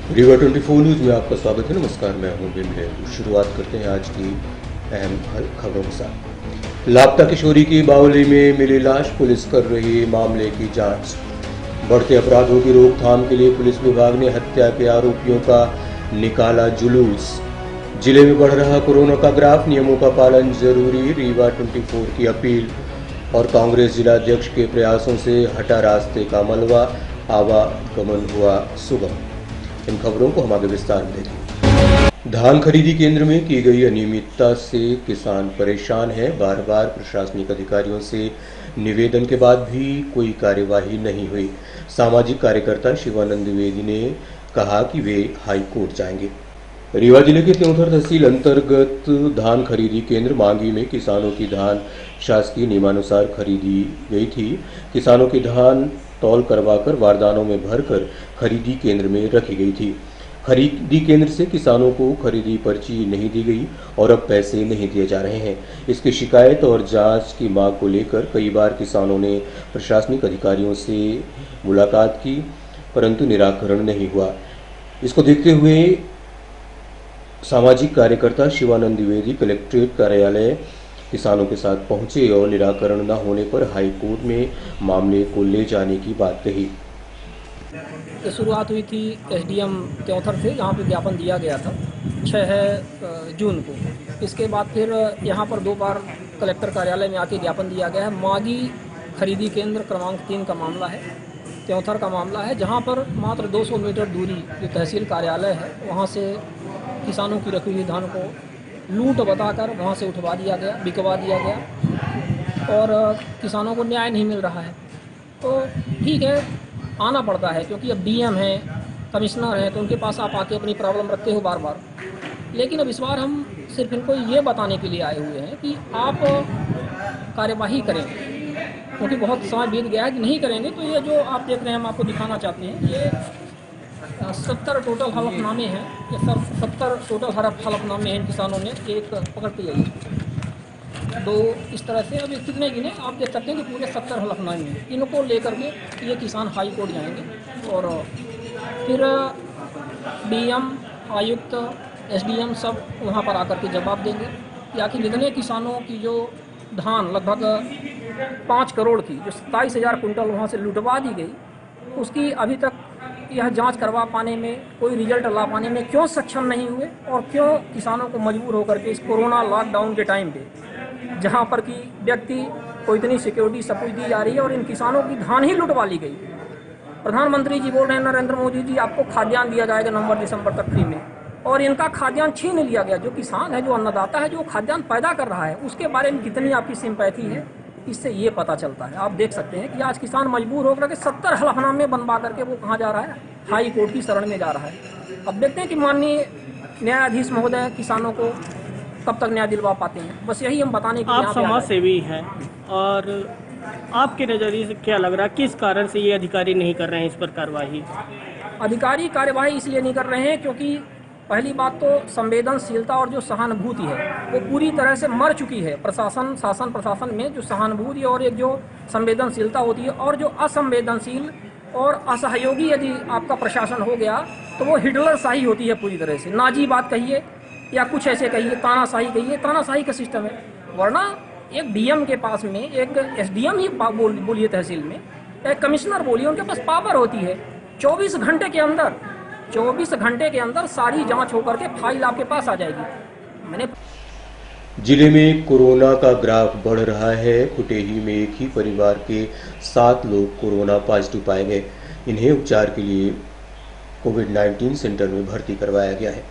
Rewa 24 news में आपका स्वागत है। नमस्कार, मैं हूं बिमले। शुरुआत करते हैं आज की अहम खबरों के साथ। लापता किशोरी की बावली में मिली लाश, पुलिस कर रही है मामले की जांच। बढ़ते अपराधों की रोकथाम के लिए पुलिस विभाग ने हत्या के आरोपियों का निकाला जुलूस। जिले में बढ़ रहा कोरोना का ग्राफ, नियमों का पालन जरूरी, रीवा 24 की अपील। और कांग्रेस जिलाध्यक्ष के प्रयासों से हटा रास्ते का मलबा, आवागमन हुआ सुगम। इन खबरों को हम आगे विस्तार में देखें। धान खरीदी केंद्र में की गई अनियमितता से किसान परेशान है। बार बार प्रशासनिक अधिकारियों से निवेदन के बाद भी कोई कार्यवाही नहीं हुई। सामाजिक कार्यकर्ता शिवानंद द्विवेदी ने कहा कि वे हाई कोर्ट जाएंगे। रीवा जिले के त्योंथर तहसील अंतर्गत धान खरीदी केंद्र मांगी में किसानों की धान शासकीय नियमानुसार खरीदी गई थी। किसानों की धान तौल करवाकर बारदानों में भरकर खरीदी केंद्र में रखी गई थी। खरीदी केंद्र से किसानों को खरीदी पर्ची नहीं दी गई और अब पैसे नहीं दिए जा रहे हैं। इसकी शिकायत और जांच की मांग को लेकर कई बार किसानों ने प्रशासनिक अधिकारियों से मुलाकात की, परंतु निराकरण नहीं हुआ। इसको देखते हुए सामाजिक कार्यकर्ता शिवानंद द्विवेदी कलेक्ट्रेट कार्यालय किसानों के साथ पहुंचे और निराकरण न होने पर हाई कोर्ट में मामले को ले जाने की बात कही। शुरुआत हुई थी एसडीएम त्योंथर से, जहाँ पे ज्ञापन दिया गया था 6 जून को। इसके बाद फिर यहाँ पर 2 बार कलेक्टर कार्यालय में आके ज्ञापन दिया गया है। मागी खरीदी केंद्र क्रमांक 3 का मामला है, त्योंथर का मामला है, जहाँ पर मात्र 200 मीटर दूरी जो तहसील कार्यालय है वहाँ से किसानों की रखी हुई धान को लूट बताकर वहाँ से उठवा दिया गया, बिकवा दिया गया और किसानों को न्याय नहीं मिल रहा है। तो ठीक है, आना पड़ता है क्योंकि अब डीएम है, कमिश्नर है, तो उनके पास आप आके अपनी प्रॉब्लम रखते हो बार बार। लेकिन अब इस बार हम सिर्फ इनको ये बताने के लिए आए हुए हैं कि आप कार्यवाही करें, क्योंकि बहुत समय बीत गया है कि नहीं करेंगे तो ये जो आप देख रहे हैं, हम आपको दिखाना चाहते हैं, ये 70 टोटल हलफनामे हैं। ये 70 टोटल हलफनामे हैं किसानों ने एक पकड़ के लिए। 2 इस तरह से, अभी कितने गिने आप देख सकते हैं कि पूरे 70 हलफनामे हैं। इनको लेकर के ये किसान हाई कोर्ट जाएंगे और फिर डीएम, आयुक्त, एसडीएम सब वहाँ पर आकर के जवाब देंगे कि आखिर इतने किसानों की जो धान लगभग 5 करोड़ की, जो 27,000 कुंटल वहाँ से लुटवा दी गई, उसकी अभी तक यह जांच करवा पाने में, कोई रिजल्ट ला पाने में क्यों सक्षम नहीं हुए और क्यों किसानों को मजबूर होकर के इस कोरोना लॉकडाउन के टाइम पे, जहां पर कि व्यक्ति को इतनी सिक्योरिटी सब कुछ दी जा रही है और इन किसानों की धान ही लुटवा ली गई। प्रधानमंत्री जी बोल रहे हैं, नरेंद्र मोदी जी, आपको खाद्यान्न दिया जाएगा नवंबर दिसंबर तक फ्री में, और इनका खाद्यान्न छीन लिया गया। जो किसान है, जो अन्नदाता है, जो खाद्यान्न पैदा कर रहा है, उसके बारे में कितनी आपकी सिंपैथी है, इससे ये पता चलता है। आप देख सकते हैं कि आज किसान मजबूर होकर के 70 हलफनामे बनवा करके वो कहाँ जा रहा है, हाई कोर्ट की शरण में जा रहा है। अब देखते हैं कि माननीय न्यायाधीश महोदय किसानों को कब तक न्याय दिलवा पाते हैं। बस यही हम बताने के लिए आप समाज सेवी हैं और आपके नज़रिए से क्या लग रहा है, किस कारण से ये अधिकारी नहीं कर रहे हैं इस पर कार्रवाई? अधिकारी कार्यवाही इसलिए नहीं कर रहे हैं क्योंकि पहली बात तो संवेदनशीलता और जो सहानुभूति है वो पूरी तरह से मर चुकी है। शासन प्रशासन में जो सहानुभूति और एक जो संवेदनशीलता होती है, और जो असंवेदनशील और असहयोगी यदि आपका प्रशासन हो गया तो वो हिटलर शाही होती है पूरी तरह से। नाजी बात कहिए या कुछ ऐसे कहिए, तानाशाही कहिए, तानाशाही का सिस्टम है। वरना एक डीएम के पास में, एक एसडीएम ही बोलिए तहसील में, एक कमिश्नर बोलिए, उनके पास पावर होती है। 24 घंटे के अंदर सारी जांच होकर के फाइल आपके पास आ जाएगी। जिले में कोरोना का ग्राफ बढ़ रहा है। कुटेही में एक ही परिवार के 7 लोग कोरोना पॉजिटिव पाए गए। इन्हें उपचार के लिए कोविड-19 सेंटर में भर्ती करवाया गया है।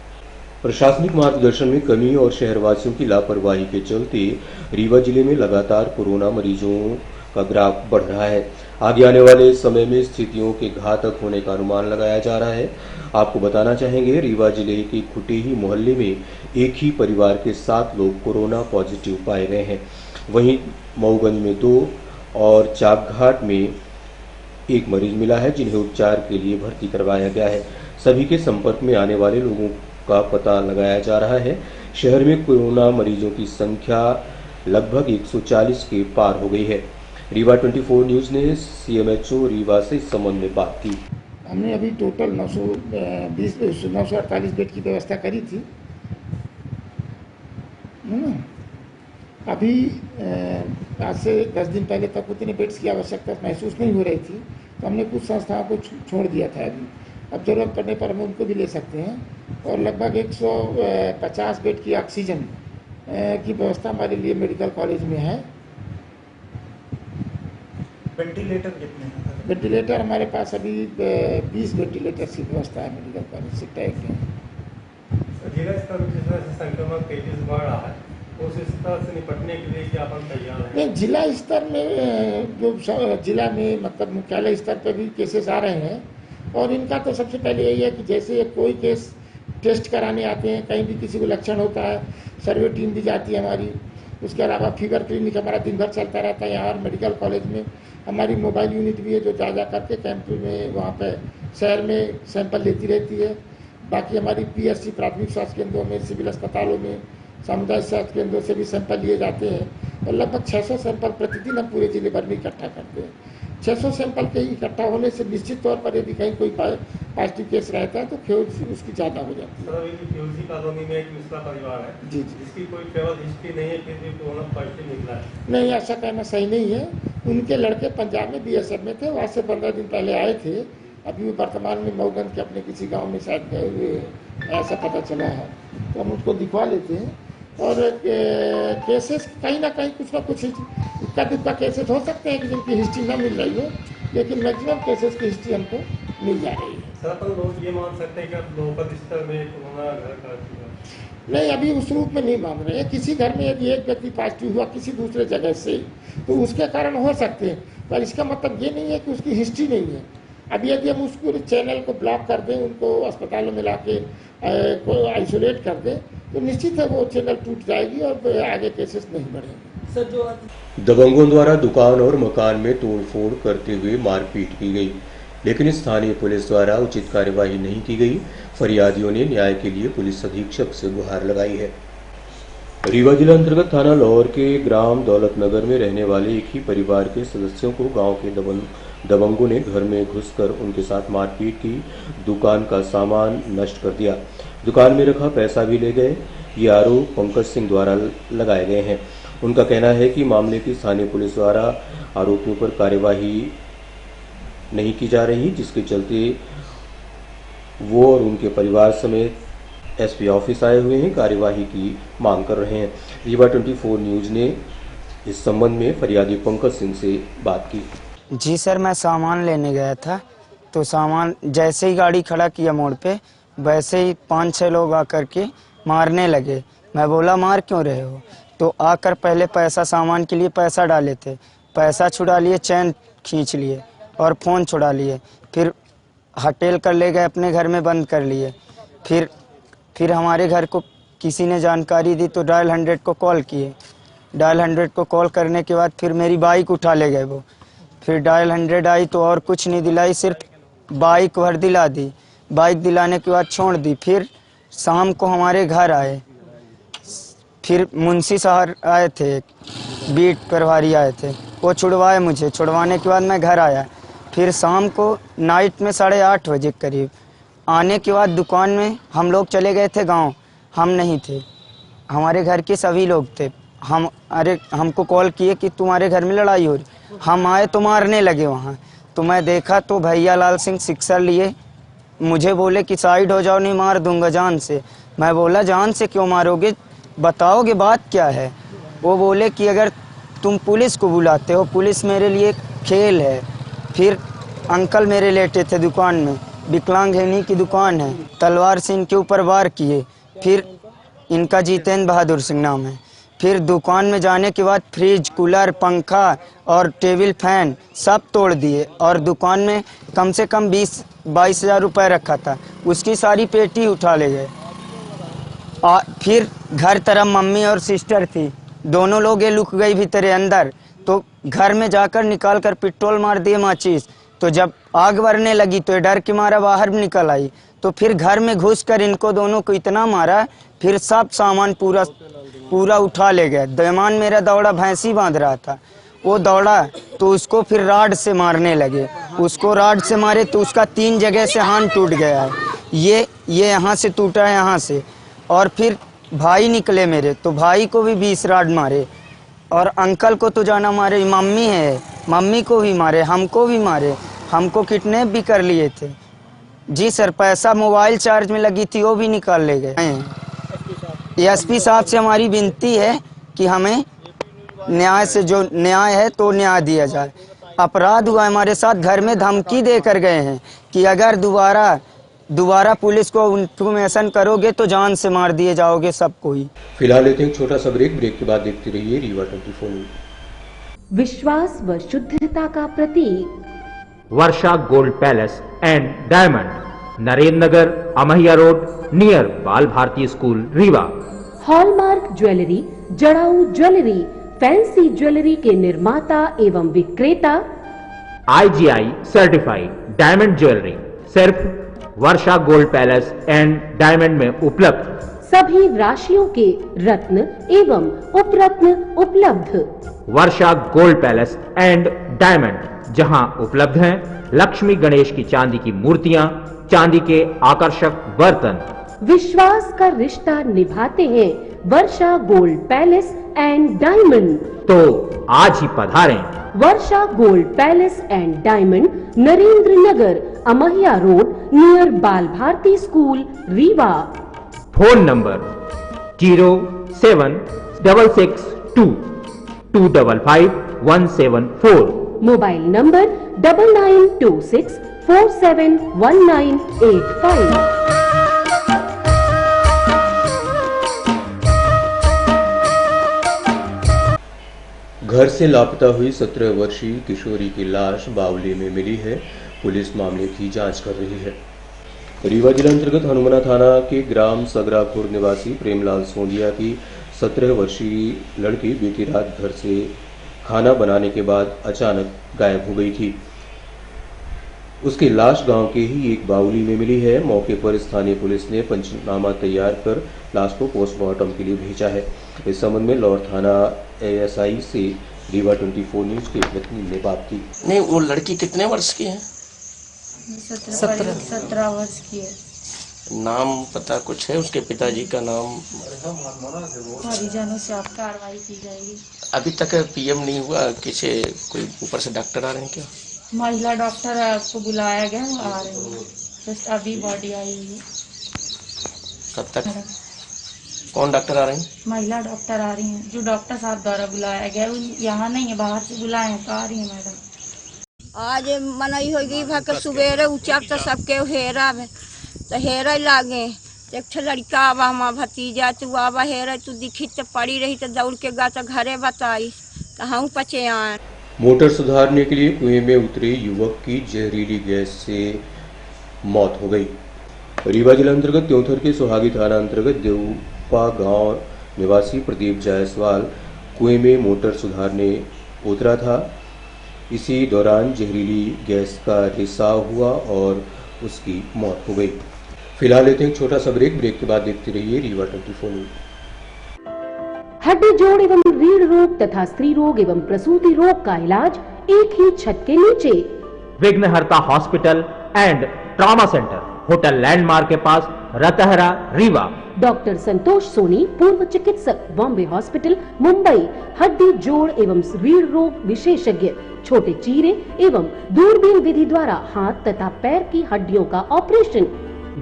प्रशासनिक मार्गदर्शन में कमी और शहरवासियों की लापरवाही के चलते रीवा जिले में लगातार कोरोना मरीजों का ग्राफ बढ़ रहा है। आगे आने वाले समय में स्थितियों के घातक होने का अनुमान लगाया जा रहा है। आपको बताना चाहेंगे, रीवा जिले के कुटेही मोहल्ले में एक ही परिवार के 7 लोग कोरोना पॉजिटिव पाए गए हैं। वहीं मऊगंज में 2 और चाकघाट में 1 मरीज मिला है, जिन्हें उपचार के लिए भर्ती करवाया गया है। सभी के संपर्क में आने वाले लोगों का पता लगाया जा रहा है। शहर में कोरोना मरीजों की संख्या लगभग 140 के पार हो गई है। रीवा 24 न्यूज ने सीएमएचओ रीवा से इस संबंध में बात की। हमने अभी टोटल 948 बेड की व्यवस्था करी थी। अभी आज से 10 दिन पहले तक उतने बेड्स की आवश्यकता महसूस नहीं हो रही थी, तो हमने कुछ संस्थाओं को छोड़ दिया था। अभी अब ज़रूरत पड़ने पर हम उनको भी ले सकते हैं। और लगभग 150 बेड की ऑक्सीजन की व्यवस्था हमारे लिए मेडिकल कॉलेज में है। वेंटिलेटर कितने हैं? वेंटिलेटर हमारे पास अभी 20 वेंटिलेटर की व्यवस्था है मेडिकल कॉलेज से टैग में। जिला स्तर पर जिस तरह से संक्रमण तेजी से बढ़ रहा है, उस स्तर से निपटने के लिए क्या अपन तैयार हैं? नहीं, जिला स्तर में जो जिला में मतलब मुख्यालय स्तर पर भी केसेस आ रहे हैं, और इनका तो सबसे पहले यही है कि जैसे कोई केस टेस्ट कराने आते हैं, कहीं भी किसी को लक्षण होता है, सर्वे टीम भी जाती है हमारी। उसके अलावा फीवर क्लिनिक हमारा दिन भर चलता रहता है यहाँ, और मेडिकल कॉलेज में हमारी मोबाइल यूनिट भी है जो जा करके कैंप में वहाँ पे शहर में सैंपल लेती रहती है। बाकी हमारी पीएससी प्राथमिक स्वास्थ्य केंद्रों में, सिविल अस्पतालों में, सामुदायिक स्वास्थ्य केंद्रों से भी सैंपल लिए जाते हैं, और लगभग 600 सैंपल प्रतिदिन हम पूरे जिले भर में इकट्ठा करते हैं। 600 सैंपल के इकट्ठा होने से निश्चित तौर पर यदि कहीं कोई पॉजिटिव केस रहता है तो फेवर उसकी ज़्यादा हो जाती है। सर, अभी पीओसी कॉलोनी में एक मिश्रा परिवार है जी, जिसकी कोई ट्रैवल हिस्ट्री नहीं है, फिर भी कोरोना पॉजिटिव निकला है। नहीं, ऐसा कहना सही नहीं है। उनके लड़के पंजाब में बीएसएफ में थे, वहाँ से 15 दिन पहले आए थे। अभी वो वर्तमान में मऊगंज के अपने किसी गांव में शायद गए हुए, ऐसा पता चला है, तो हम उसको दिखवा लेते हैं। और केसेस कहीं ना कहीं कुछ ना कुछ इक्का दुक्का केसेस हो सकते हैं कि जिनकी हिस्ट्री ना मिल रही हो, लेकिन मैक्सिमम केसेस की हिस्ट्री हमको मिल जा रही है। सर, अपन लोग ये मान सकते हैं कि अब लोकल स्तर में कोरोना घर का चुका है? नहीं, अभी उस रूप में नहीं मान रहे हैं। किसी घर में यदि एक व्यक्ति पॉजिटिव हुआ किसी दूसरे जगह से, तो उसके कारण हो सकते हैं, पर इसका मतलब ये नहीं है कि उसकी हिस्ट्री नहीं है। अभी यदि हम उस पूरे चैनल को ब्लॉक कर दें, उनको अस्पतालों में ला के आइसोलेट कर दें, तो निश्चित है वो चैनल टूट जाएगी और आगे केसेस नहीं बढ़ेंगे। सर, जो दबंगों द्वारा दुकान और मकान में तोड़फोड़ करते हुए मारपीट की गई, लेकिन स्थानीय पुलिस द्वारा उचित कार्यवाही नहीं की गई। फरियादियों ने न्याय के लिए पुलिस अधीक्षक से गुहार लगाई है। रीवा जिला अंतर्गत थाना लाहौर के ग्राम दौलतनगर में रहने वाले एक ही परिवार के सदस्यों को गांव के दबंगों ने घर में घुसकर उनके साथ मारपीट की, दुकान का सामान नष्ट कर दिया, दुकान में रखा पैसा भी ले गए। ये आरोप पंकज सिंह द्वारा लगाए गए हैं। उनका कहना है कि मामले की स्थानीय पुलिस द्वारा आरोपियों पर कार्यवाही नहीं की जा रही, जिसके चलते वो और उनके परिवार समेत एसपी ऑफिस आए हुए हैं, कार्यवाही की मांग कर रहे हैं। रीवा 24 न्यूज ने इस संबंध में फरियादी पंकज सिंह से बात की। जी सर, मैं सामान लेने गया था, तो सामान जैसे ही गाड़ी खड़ा किया मोड़ पे, वैसे ही 5-6 लोग आकर के मारने लगे। मैं बोला मार क्यों रहे हो? तो आकर पहले पैसा, सामान के लिए पैसा डाले थे, पैसा छुड़ा लिए, चैन खींच लिए और फ़ोन छुड़ा लिए, फिर हटेल कर ले गए, अपने घर में बंद कर लिए। फिर हमारे घर को किसी ने जानकारी दी तो डायल 100 को कॉल किए। डायल 100 को कॉल करने के बाद फिर मेरी बाइक उठा ले गए वो। फिर डायल 100 आई तो और कुछ नहीं दिलाई, सिर्फ बाइक भर दिला दी। बाइक दिलाने के बाद छोड़ दी। फिर शाम को हमारे घर आए, फिर मुंशी साहब आए थे, बीट प्रभारी आए थे, वो छुड़वाए मुझे। छुड़वाने के बाद मैं घर आया। फिर शाम को नाइट में 8:30 बजे करीब आने के बाद दुकान में हम लोग चले गए थे गांव, हम नहीं थे, हमारे घर के सभी लोग थे। हमको कॉल किए कि तुम्हारे घर में लड़ाई हो रही। हम आए तो मारने लगे वहाँ। तो मैं देखा तो भैया लाल सिंह सिक्सर लिए, मुझे बोले कि साइड हो जाओ, नहीं मार दूंगा जान से। मैं बोला जान से क्यों मारोगे, बताओगे बात क्या है? वो बोले कि अगर तुम पुलिस को बुलाते हो, पुलिस मेरे लिए खेल है। फिर अंकल मेरे लेटे थे दुकान में, विकलांग हैनी की दुकान है, तलवार से इनके ऊपर वार किए। फिर इनका जितेंद्र बहादुर सिंह नाम है। फिर दुकान में जाने के बाद फ्रिज, कूलर, पंखा और टेबल फैन सब तोड़ दिए, और दुकान में कम से कम 20-22 हज़ार रुपये रखा था, उसकी सारी पेटी उठा ले गए। फिर घर तरफ मम्मी और सिस्टर थी, दोनों लोग ये लुक गई भीतर अंदर। तो घर में जाकर निकाल कर पेट्रोल मार दिए, माचिस। तो जब आग बढ़ने लगी तो डर के मारा बाहर निकल आई। तो फिर घर में घुसकर इनको दोनों को इतना मारा, फिर सब सामान पूरा उठा ले गए। दयमान मेरा दौड़ा, भैंसी बांध रहा था, वो दौड़ा तो उसको फिर राड से मारने लगे। उसको रॉड से मारे तो उसका 3 जगह से हाथ टूट गया है। ये यहाँ से टूटा है, यहाँ से। और फिर भाई निकले मेरे, तो भाई को भी 20 रॉड मारे। और अंकल को तो जाना मारे, मम्मी है, मम्मी को भी मारे, हमको भी मारे, हमको किडनैप भी कर लिए थे। जी सर, पैसा मोबाइल चार्ज में लगी थी वो भी निकाल ले गए। एसपी साहब से हमारी विनती है कि हमें न्याय से जो न्याय है तो न्याय दिया जाए। अपराध हुआ हमारे साथ, घर में धमकी दे कर गए हैं कि अगर दोबारा पुलिस को इंफॉर्मेशन करोगे तो जान से मार दिए जाओगे सबको ही। फिलहाल लेते हैं एक छोटा सा ब्रेक के बाद देखते रहिए रीवा 24 न्यूज। विश्वास व शुद्धता का प्रतीक Varsha gold palace and diamond, Narendra Nagar, Amahiya road, near Bal Bharti school, Rewa. Hallmark jewellery, जड़ाऊ ज्वेलरी, फैंसी ज्वेलरी के निर्माता एवं विक्रेता, IGI सर्टिफाइड डायमंड ज्वेलरी सिर्फ Varsha gold palace and diamond में उपलब्ध। सभी राशियों के रत्न एवं उपरत्न उपलब्ध। Varsha gold palace and diamond, जहां उपलब्ध हैं लक्ष्मी गणेश की चांदी की मूर्तियां, चांदी के आकर्षक बर्तन। विश्वास का रिश्ता निभाते हैं Varsha gold palace and diamond. तो आज ही पधारें। Varsha gold palace and diamond, Narendra Nagar, Amahiya road, near Bal Bharti school, Rewa. Phone number 07662255174। Mobile number 9926471985। घर से लापता हुई 17 वर्षीय किशोरी की लाश बावली में मिली है। पुलिस मामले की जांच कर रही है। रीवा जिला अंतर्गत हनुमाना थाना के ग्राम सगरापुर निवासी प्रेमलाल सोंदिया की 17 वर्षीय लड़की बीती रात घर से खाना बनाने के बाद अचानक गायब हो गई थी। उसकी लाश गांव के ही एक बावली में मिली है। मौके पर स्थानीय पुलिस ने पंचनामा तैयार कर लाश को पोस्टमार्टम के लिए भेजा है। इस संबंध में लौर थाना ASI से रीवा 24 न्यूज के प्रतिनिधि ने बात की। नहीं, वो लड़की कितने वर्ष की है? 17 वर्ष की है। नाम पता कुछ है उसके पिताजी का नाम? परिजनों से आप कार्रवाई की जाएगी। अभी तक PM नहीं हुआ, किसी कोई ऊपर से डॉक्टर आ रहे हैं क्या? महिला डॉक्टर आपको बुलाया गया, वो आ रहे हैं। जस्ट अभी बॉडी आई है। कब तक? कौन डॉक्टर आ रहे हैं? महिला डॉक्टर आ रही हैं, जो डॉक्टर साहब द्वारा बुलाया गया। यहाँ नहीं है, बाहर से बुलाए हैं, तो आ रही है मैडम। आज मनई हो गई भर सुबेरे उचक तो सबके हेरा तो हेरा लागे। एक लड़का आवा हमारा भतीजा, तू आवा हेरा, तू दिखी तो पड़ी रही तो दौड़ के गा तो घरे बताई तो हम पचे आए। मोटर सुधारने के लिए कुएं में उतरे युवक की जहरीली गैस से मौत हो गई। रीवा जिला अंतर्गत त्योंथर के सुहागी थाना अंतर्गत देवपा गांव निवासी प्रदीप जायसवाल कुएं में मोटर सुधारने उतरा था। इसी दौरान जहरीली गैस का रिसाव हुआ और उसकी मौत हो गई। फिलहाल लेते हैं एक छोटा सा ब्रेक के बाद देखते रहिए रीवा 24 न्यूज। हड्डी जोड़ एवं रीढ़ रोग तथा स्त्री रोग एवं प्रसूति रोग का इलाज एक ही छत के नीचे। विघ्नहर्ता hospital and trauma centre, hotel landmark के पास, रतहरा, रीवा। डॉक्टर संतोष सोनी, पूर्व चिकित्सक, बॉम्बे हॉस्पिटल, मुंबई। हड्डी जोड़ एवं रीढ़ रोग विशेषज्ञ, छोटे चीरे एवं दूरबीन विधि द्वारा हाथ तथा पैर की हड्डियों का ऑपरेशन।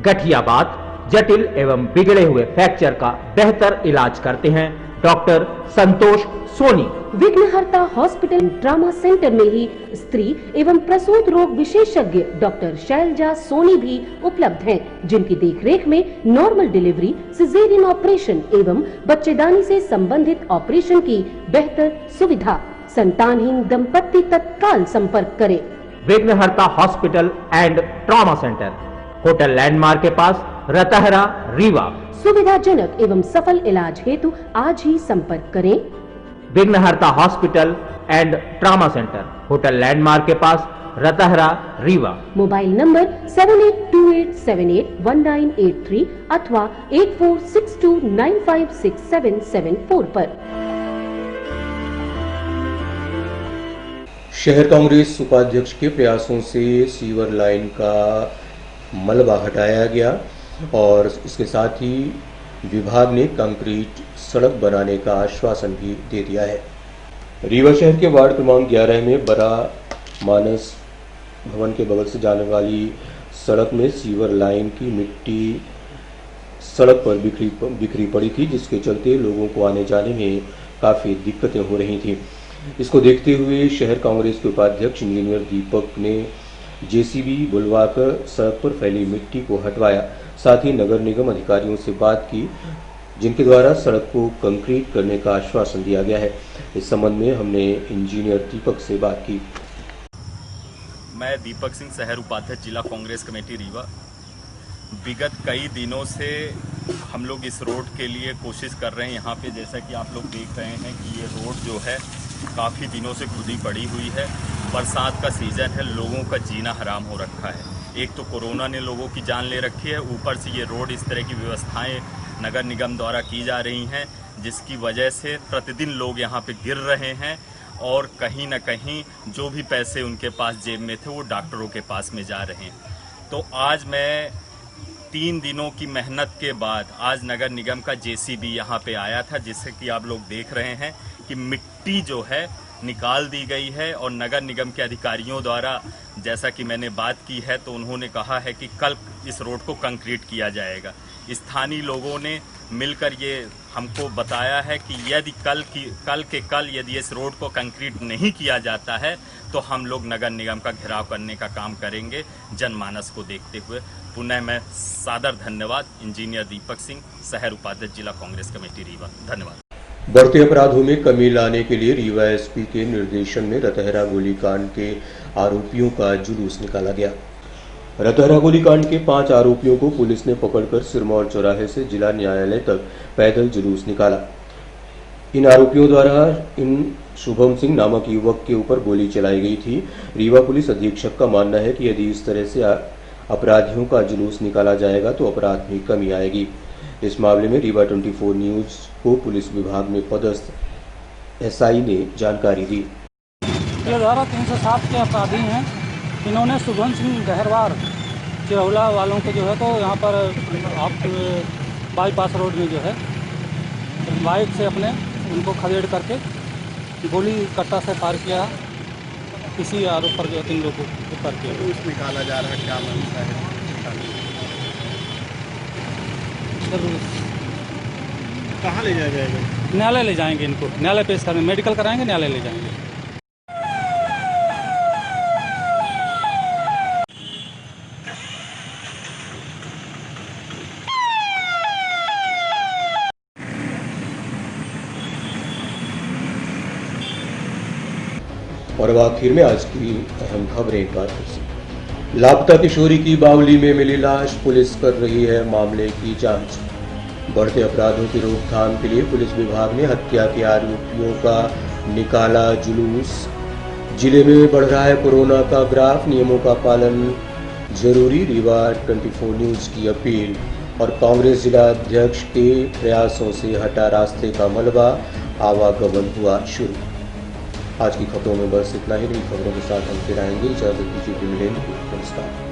गठियाबात, जटिल एवं बिगड़े हुए फ्रैक्चर का बेहतर इलाज करते हैं डॉक्टर संतोष सोनी। विघ्नहर्ता हॉस्पिटल ट्रॉमा सेंटर में ही स्त्री एवं प्रसूत रोग विशेषज्ञ डॉक्टर शैलजा सोनी भी उपलब्ध हैं, जिनकी देखरेख में नॉर्मल डिलीवरी, सिजेरियन ऑपरेशन एवं बच्चेदानी से संबंधित ऑपरेशन की बेहतर सुविधा। संतानहीन दंपत्ति तत्काल संपर्क करें। विघ्नहर्ता hospital and trauma centre, hotel landmark के पास, रतहरा, रीवा। सुविधाजनक एवं सफल इलाज हेतु आज ही संपर्क करें। विघ्नहर्ता hospital and trauma centre, hotel landmark के पास, रतहरा, रीवा। मोबाइल नंबर 7828781983 अथवा 8462956774 पर। शहर कांग्रेस उपाध्यक्ष के प्रयासों से सीवर लाइन का मलबा हटाया गया और इसके साथ ही विभाग ने कंक्रीट सड़क बनाने का आश्वासन भी दे दिया है। रीवा शहर के वार्ड क्रमांक 11 में बड़ा मानस भवन के बगल से जाने वाली सड़क में सीवर लाइन की मिट्टी सड़क पर बिखरी पड़ी थी, जिसके चलते लोगों को आने जाने में काफ़ी दिक्कतें हो रही थी। इसको देखते हुए शहर कांग्रेस के उपाध्यक्ष इंजीनियर दीपक ने जेसीबी बुलवाकर सड़क पर फैली मिट्टी को हटवाया। साथ ही नगर निगम अधिकारियों से बात की, जिनके द्वारा सड़क को कंक्रीट करने का आश्वासन दिया गया है। इस संबंध में हमने इंजीनियर दीपक से बात की। मैं दीपक सिंह, शहर उपाध्यक्ष जिला कांग्रेस कमेटी रीवा। विगत कई दिनों से हम लोग इस रोड के लिए कोशिश कर रहे हैं। यहाँ पे जैसा कि आप लोग देख रहे हैं कि ये रोड जो है काफ़ी दिनों से खुदी पड़ी हुई है। बरसात का सीज़न है, लोगों का जीना हराम हो रखा है। एक तो कोरोना ने लोगों की जान ले रखी है, ऊपर से ये रोड इस तरह की व्यवस्थाएं नगर निगम द्वारा की जा रही हैं, जिसकी वजह से प्रतिदिन लोग यहाँ पे गिर रहे हैं और कहीं ना कहीं जो भी पैसे उनके पास जेब में थे वो डॉक्टरों के पास में जा रहे हैं। तो आज मैं 3 दिनों की मेहनत के बाद आज नगर निगम का जेसीबी यहाँ पे आया था, जिससे कि आप लोग देख रहे हैं कि मिट्टी जो है निकाल दी गई है। और नगर निगम के अधिकारियों द्वारा जैसा कि मैंने बात की है तो उन्होंने कहा है कि कल इस रोड को कंक्रीट किया जाएगा। स्थानीय लोगों ने मिलकर ये हमको बताया है कि यदि कल यदि इस रोड को कंक्रीट नहीं किया जाता है तो हम लोग नगर निगम का घेराव करने का काम करेंगे जनमानस को देखते हुए। पुनः मैं सादर धन्यवाद इंजीनियर दीपक सिंह, शहर उपाध्यक्ष जिला कांग्रेस कमेटी रीवा। धन्यवाद। बढ़ते अपराधों में कमी लाने के लिए रीवा एसपी के निर्देशन में रतहरा गोलीकांड के आरोपियों का जुलूस निकाला गया। रतहरा गोलीकांड के 5 आरोपियों को पुलिस ने पकड़कर सिरमौर चौराहे से जिला न्यायालय तक पैदल जुलूस निकाला। इन आरोपियों द्वारा इन शुभम सिंह नामक युवक के ऊपर गोली चलाई गई थी। रीवा पुलिस अधीक्षक का मानना है कि यदि इस तरह से अपराधियों का जुलूस निकाला जाएगा तो अपराध में कमी आएगी। इस मामले में रीवा 24 न्यूज को पुलिस विभाग में पदस्थ एसआई ने जानकारी दी। ये धारा 307 के अपराधी हैं। इन्होंने शुभम सिंह गहरवार चिरौला वालों के जो है तो यहाँ पर आप बाईपास रोड में जो है बाइक से अपने उनको खदेड़ करके गोली कट्टा से पार किया। किसी आरोप पर जो 3 लोगों को ऊपर किया निकाला जा रहा है। क्या मामला है? कहाँ ले जाया जाएगा? न्यायालय ले जाएंगे इनको, न्यायालय पेश करेंगे, मेडिकल कराएंगे, न्यायालय ले जाएंगे। और अब आखिर में आज की अहम खबरें एक बार फिर से। लापता किशोरी की बावली में मिली लाश, पुलिस कर रही है मामले की जांच। बढ़ते अपराधों की रोकथाम के लिए पुलिस विभाग ने हत्या के आरोपियों का निकाला जुलूस। जिले में बढ़ रहा है कोरोना का ग्राफ, नियमों का पालन जरूरी, रीवा 24 न्यूज की अपील। और कांग्रेस जिला अध्यक्ष के प्रयासों से हटा रास्ते का मलबा, आवागमन हुआ शुरू। आज की खबरों में बस इतना ही। नई खबरों के साथ हम फिर आएंगे। इजाजत दीजिए, मिलेंगे। नमस्कार।